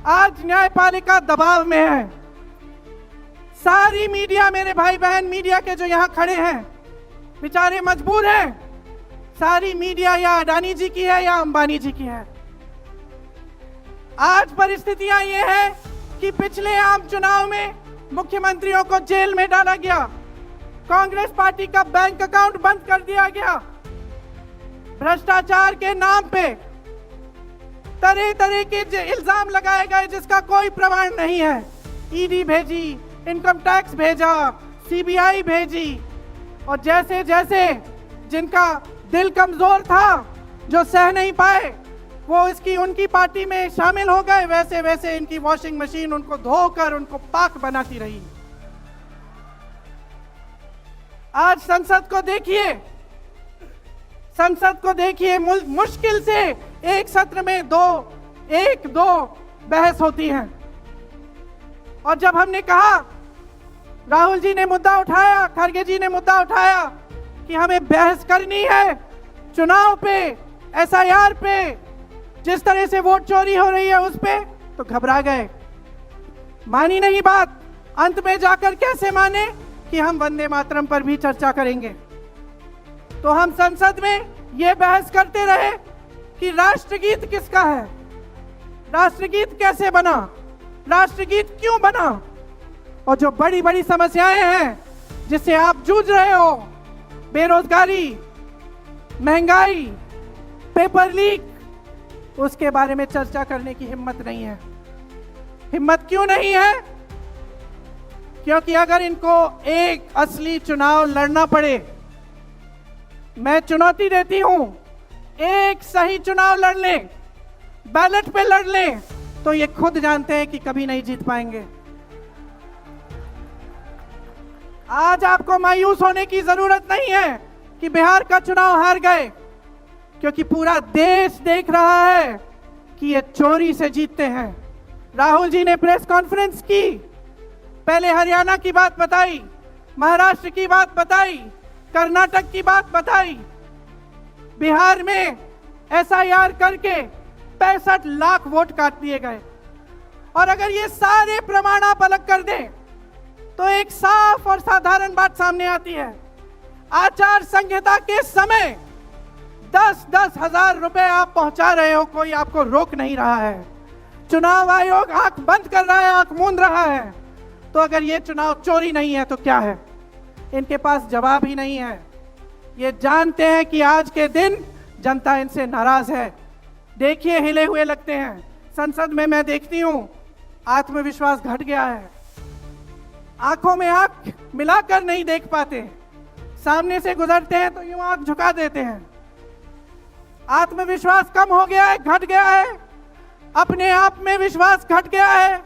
आज न्यायपालिका दबाव में है। सारी मीडिया, मेरे भाई बहन मीडिया के जो यहाँ खड़े हैं, बेचारे मजबूर हैं। सारी मीडिया या अडानी जी की है या अंबानी जी की है। आज परिस्थितियां ये है कि पिछले आम चुनाव में मुख्यमंत्रियों को जेल में डाला गया, कांग्रेस पार्टी का बैंक अकाउंट बंद कर दिया गया, भ्रष्टाचार के नाम पे तरह तरह के इल्जाम लगाए गए जिसका कोई प्रमाण नहीं है। ईडी भेजी, इनकम टैक्स भेजा, सीबीआई भेजी, और जैसे जैसे जिनका दिल कमजोर था, जो सह नहीं पाए, वो उनकी पार्टी में शामिल हो गए, वैसे वैसे इनकी वॉशिंग मशीन उनको धोकर उनको पाक बनाती रही। आज संसद को देखिए, मुश्किल से एक सत्र में एक दो बहस होती है। और जब हमने कहा, राहुल जी ने मुद्दा उठाया, खड़गे जी ने मुद्दा उठाया कि हमें बहस करनी है चुनाव पे, एसआईआर पे, जिस तरह से वोट चोरी हो रही है उस पे, तो घबरा गए, मानी नहीं बात। अंत में जाकर कैसे माने कि हम वंदे मातरम पर भी चर्चा करेंगे। तो हम संसद में यह बहस करते रहे कि राष्ट्रगीत किसका है, राष्ट्रगीत कैसे बना, राष्ट्रगीत क्यों बना, और जो बड़ी बड़ी समस्याएं हैं जिससे आप जूझ रहे हो, बेरोजगारी, महंगाई, पेपर लीक, उसके बारे में चर्चा करने की हिम्मत नहीं है। हिम्मत क्यों नहीं है? क्योंकि अगर इनको एक असली चुनाव लड़ना पड़े, मैं चुनौती देती हूं, एक सही चुनाव लड़ लें, बैलेट पे लड़ लें, तो ये खुद जानते हैं कि कभी नहीं जीत पाएंगे। आज आपको मायूस होने की जरूरत नहीं है कि बिहार का चुनाव हार गए, क्योंकि पूरा देश देख रहा है कि ये चोरी से जीतते हैं। राहुल जी ने प्रेस कॉन्फ्रेंस की, पहले हरियाणा की बात बताई, महाराष्ट्र की बात बताई, कर्नाटक की बात बताई, बिहार में एसआईआर करके 65 लाख वोट काट दिए गए। और अगर ये सारे प्रमाण आप अलग कर दें तो एक साफ और साधारण बात सामने आती है। आचार संहिता के समय 10-10 हजार रुपए आप पहुंचा रहे हो, कोई आपको रोक नहीं रहा है। चुनाव आयोग आंख बंद कर रहा है, आंख मूंद रहा है। तो अगर ये चुनाव चोरी नहीं है तो क्या है? इनके पास जवाब ही नहीं है। ये जानते हैं कि आज के दिन जनता इनसे नाराज है। देखिए, हिले हुए लगते हैं। संसद में मैं देखती हूं, आत्मविश्वास घट गया है, आंखों में आंख मिलाकर नहीं देख पाते, सामने से गुजरते हैं तो यूं आंख झुका देते हैं। आत्मविश्वास कम हो गया है, घट गया है, अपने आप में विश्वास घट गया है,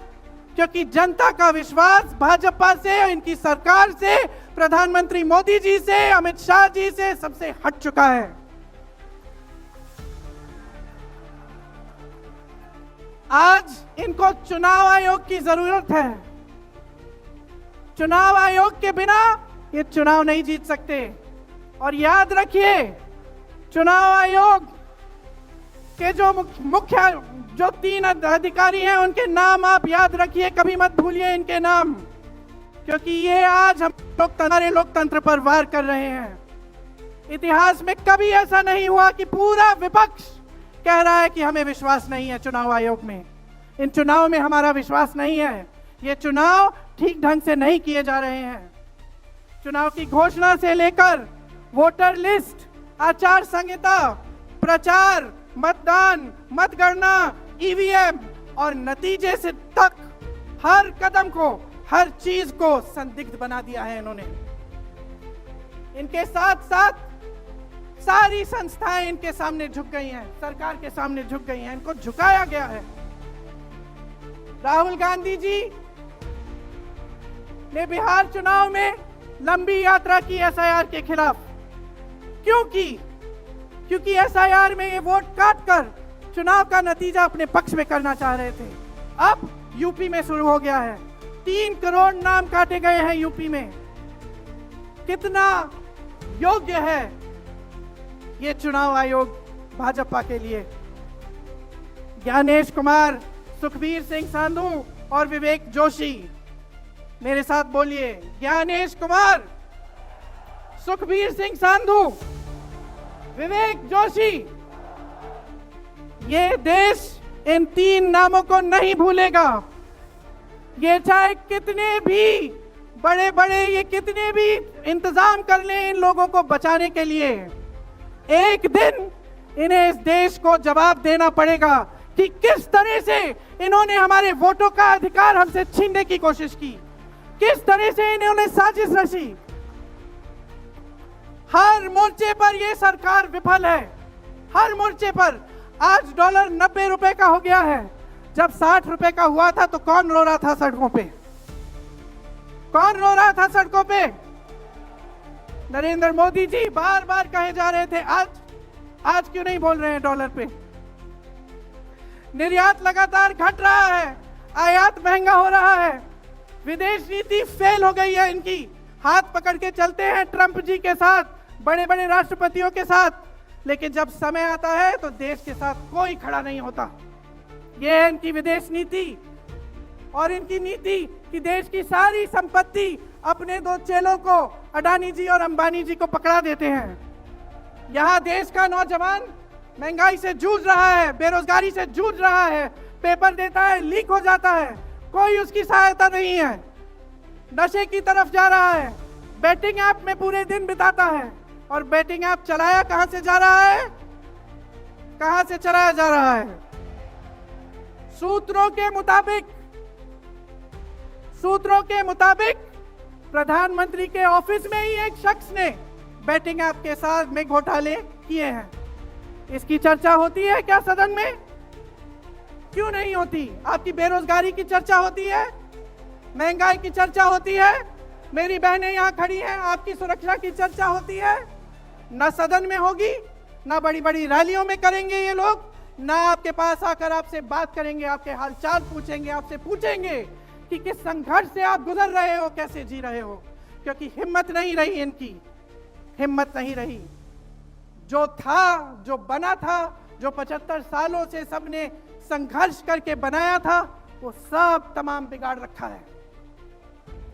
क्योंकि जनता का विश्वास भाजपा से, इनकी सरकार से, प्रधानमंत्री मोदी जी से, अमित शाह जी से सबसे हट चुका है। आज इनको चुनाव आयोग की जरूरत है। चुनाव आयोग के बिना ये चुनाव नहीं जीत सकते। और याद रखिए, चुनाव आयोग के जो 3 अधिकारी हैं, उनके नाम आप याद रखिए, कभी मत भूलिए इनके नाम, क्योंकि ये आज हम लोकतंत्र पर वार कर रहे हैं। इतिहास में कभी ऐसा नहीं हुआ कि पूरा विपक्ष कह रहा है कि हमें विश्वास नहीं है चुनाव आयोग में, इन चुनाव में हमारा विश्वास नहीं है, ये चुनाव ठीक ढंग से नहीं किए जा रहे हैं। चुनाव की घोषणा से लेकर वोटर लिस्ट, आचार संहिता, प्रचार, मतदान, मतगणना, ईवीएम और नतीजे से तक हर कदम को, हर चीज को संदिग्ध बना दिया है इन्होंने। इनके साथ साथ सारी संस्थाएं इनके सामने झुक गई हैं, सरकार के सामने झुक गई हैं, इनको झुकाया गया है। राहुल गांधी जी ने बिहार चुनाव में लंबी यात्रा की एसआईआर के खिलाफ। क्यों की? क्योंकि एसआईआर में ये वोट काट कर चुनाव का नतीजा अपने पक्ष में करना चाह रहे थे। अब यूपी में शुरू हो गया है, 3 करोड़ नाम काटे गए हैं यूपी में। कितना योग्य है ये चुनाव आयोग भाजपा के लिए? ज्ञानेश कुमार, सुखबीर सिंह सांधू और विवेक जोशी। मेरे साथ बोलिए, ज्ञानेश कुमार, सुखबीर सिंह सांधू, विवेक जोशी। ये देश इन 3 नामों को नहीं भूलेगा। ये चाहे कितने भी बड़े बड़े ये कितने भी इंतजाम कर लें इन लोगों को बचाने के लिए, एक दिन इन्हें इस देश को जवाब देना पड़ेगा कि किस तरह से इन्होंने हमारे वोटों का अधिकार हमसे छीनने की कोशिश की, किस तरह से इन्होंने साजिश रची। हर मोर्चे पर यह सरकार विफल है, हर मोर्चे पर। आज डॉलर 90 रुपए का हो गया है। जब 60 रुपए का हुआ था तो कौन रो रहा था सड़कों पे? कौन रो रहा था सड़कों पे? नरेंद्र मोदी जी बार बार कहे जा रहे थे, आज क्यों नहीं बोल रहे हैं डॉलर पे? निर्यात लगातार घट रहा है, आयात महंगा हो रहा है, विदेश नीति फेल हो गई है इनकी। हाथ पकड़ के चलते हैं ट्रंप जी के साथ, बड़े बड़े राष्ट्रपतियों के साथ, लेकिन जब समय आता है तो देश के साथ कोई खड़ा नहीं होता। यह है इनकी विदेश नीति। और इनकी नीति कि देश की सारी संपत्ति अपने 2 चेलों को, अडानी जी और अंबानी जी को पकड़ा देते हैं। यहां देश का नौजवान महंगाई से जूझ रहा है, बेरोजगारी से जूझ रहा है, पेपर देता है, लीक हो जाता है, कोई उसकी सहायता नहीं है, नशे की तरफ जा रहा है, बैटिंग ऐप में पूरे दिन बिताता है। और बैटिंग ऐप चलाया कहां से जा रहा है? कहां से चलाया जा रहा है? सूत्रों के मुताबिक प्रधानमंत्री के ऑफिस में ही एक शख्स ने बैटिंग ऐप के साथ में घोटाले किए हैं। इसकी चर्चा होती है क्या सदन में? क्यों नहीं होती? आपकी बेरोजगारी की चर्चा होती है, महंगाई की चर्चा होती है, मेरी बहनें यहां खड़ी हैं, आपकी सुरक्षा की चर्चा होती है। ना सदन में होगी, ना बड़ी बड़ी रैलियों में करेंगे ये लोग, ना आपके पास आकर आपसे बात करेंगे, आपके हालचाल पूछेंगे, आपसे पूछेंगे कि किस संघर्ष से आप गुजर रहे हो, कैसे जी रहे हो। क्योंकि हिम्मत नहीं रही इनकी, हिम्मत नहीं रही। जो था, जो बना था, जो 75 सालों से सबने संघर्ष करके बनाया था, वो सब तमाम बिगाड़ रखा है।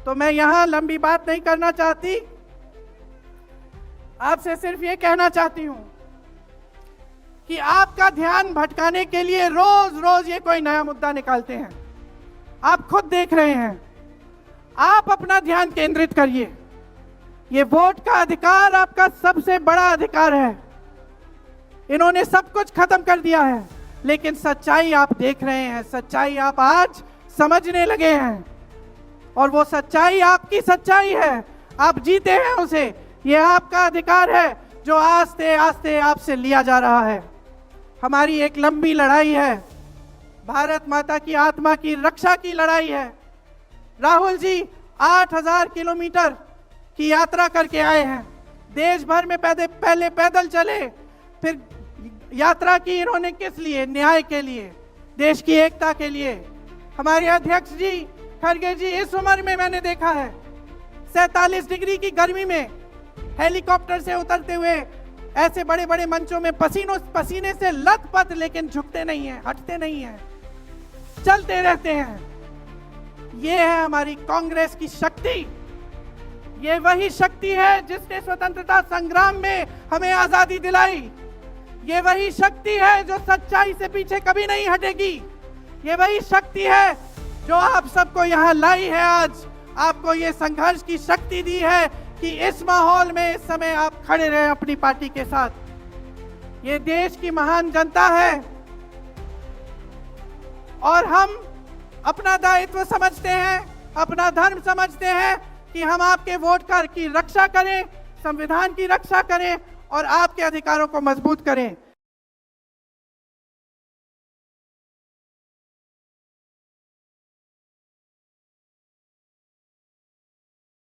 तो मैं यहां लंबी बात नहीं करना चाहती, आपसे सिर्फ ये कहना चाहती हूं कि आपका ध्यान भटकाने के लिए रोज रोज ये कोई नया मुद्दा निकालते हैं। आप खुद देख रहे हैं, आप अपना ध्यान केंद्रित करिए। ये वोट का अधिकार आपका सबसे बड़ा अधिकार है। इन्होंने सब कुछ खत्म कर दिया है, लेकिन सच्चाई आप देख रहे हैं, सच्चाई आप आज समझने लगे हैं। और वो सच्चाई आपकी सच्चाई है, आप जीते हैं उसे। ये आपका अधिकार है जो आस्ते आस्ते आपसे लिया जा रहा है। हमारी एक लंबी लड़ाई है, भारत माता की आत्मा की रक्षा की लड़ाई है। राहुल जी 8000 किलोमीटर की यात्रा करके आए हैं, देश भर में पहले पैदल चले, फिर यात्रा की इन्होंने किस लिए? न्याय के लिए, देश की एकता के लिए। हमारे अध्यक्ष जी खड़गे जी, इस उम्र में मैंने देखा है 47 डिग्री की गर्मी में हेलीकॉप्टर से उतरते हुए ऐसे बड़े बड़े मंचों में पसीने से लथपथ, लेकिन झुकते नहीं हैं, हटते नहीं हैं, चलते रहते हैं। ये है हमारी कांग्रेस की शक्ति। ये वही शक्ति है जिसने स्वतंत्रता संग्राम में हमें आजादी दिलाई। ये वही शक्ति है जो सच्चाई से पीछे कभी नहीं हटेगी। ये वही शक्ति है जो आप सबको यहाँ लाई है। आज आपको ये संघर्ष की शक्ति दी है कि इस माहौल में इस समय आप खड़े रहे अपनी पार्टी के साथ। ये देश की महान जनता है और हम अपना दायित्व समझते हैं, अपना धर्म समझते हैं कि हम आपके वोट की रक्षा करें, संविधान की रक्षा करें और आपके अधिकारों को मजबूत करें।